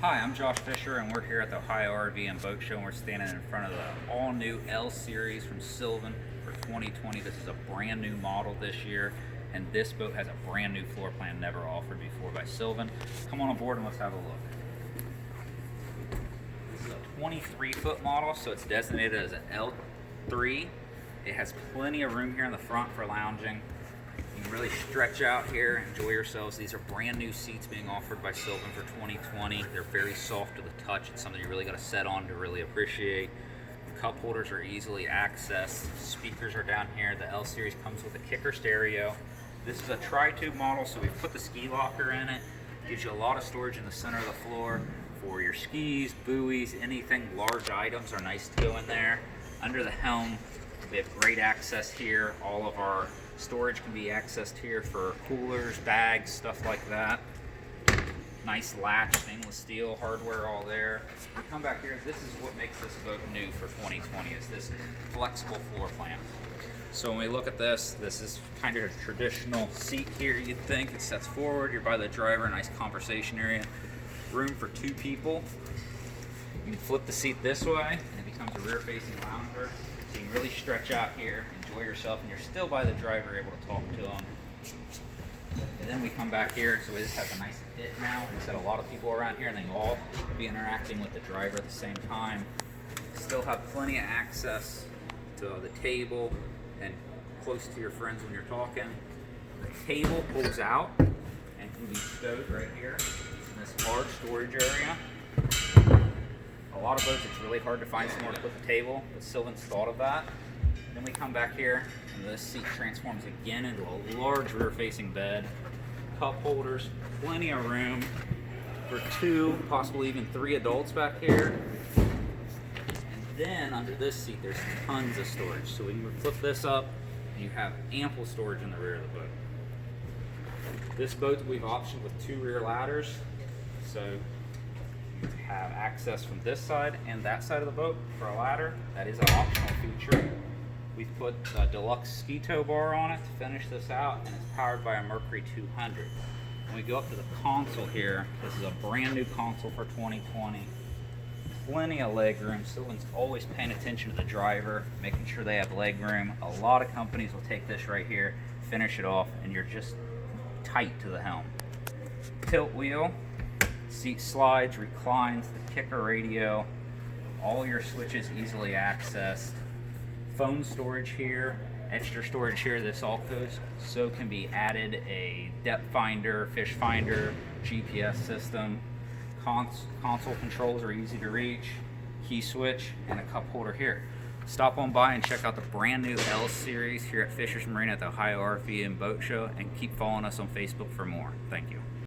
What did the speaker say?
Hi, I'm Josh Fisher, and we're here at the Ohio RV and Boat Show, and we're standing in front of the all-new L Series from Sylvan for 2020. This is a brand new model this year, and this boat has a brand new floor plan never offered before by Sylvan. Come on aboard and let's have a look. This is a 23-foot model, so it's designated as an L3. It has plenty of room here in the front for lounging. You can really stretch out here, enjoy yourselves. These are brand new seats being offered by Sylvan for 2020. They're very soft to the touch. It's something you really got to set on to really appreciate. The cup holders are easily accessed. Speakers are down here. The L Series comes with a kicker stereo. This is a tri-tube model, so we've put the ski locker in it. Gives you a lot of storage in the center of the floor for your skis, buoys, anything. Large items are nice to go in there. Under the helm, we have great access here. All of our storage can be accessed here for coolers, bags, stuff like that. Nice latch, stainless steel, hardware all there. We come back here, this is what makes this boat new for 2020, is this flexible floor plan. So when we look at this is kind of a traditional seat here, you'd think. It sets forward, you're by the driver, nice conversation area. Room for two people. You can flip the seat this way, and it becomes a rear-facing lounger. So you can really stretch out here, enjoy yourself, and you're still by the driver able to talk to them. And then we come back here, so we just have a nice it now. We said a lot of people around here, and they all be interacting with the driver at the same time. Still have plenty of access to the table and close to your friends when you're talking. The table pulls out and can be stowed right here in this large storage area. A lot of boats, it's really hard to find somewhere to put the table, but Sylvan's thought of that. Then we come back here, and this seat transforms again into a large rear-facing bed. Cup holders, plenty of room for two, possibly even three adults back here. And then under this seat, there's tons of storage. So when you flip this up, you have ample storage in the rear of the boat. This boat we've optioned with two rear ladders, so you have access from this side and that side of the boat for a ladder. That is an optional feature. We've put a deluxe ski tow bar on it to finish this out, and it's powered by a Mercury 200. When we go up to the console here, this is a brand new console for 2020. Plenty of leg room. Sylvan's always paying attention to the driver, making sure they have leg room. A lot of companies will take this right here, finish it off, and you're just tight to the helm. Tilt wheel. Seat slides, reclines, the kicker radio, all your switches easily accessed. Phone storage here, extra storage here. This also can be added a depth finder, fish finder, GPS system. Console controls are easy to reach, key switch, and a cup holder here. Stop on by and check out the brand new L Series here at Fisher's Marina at the Ohio RV and Boat Show, and keep following us on Facebook for more. Thank you.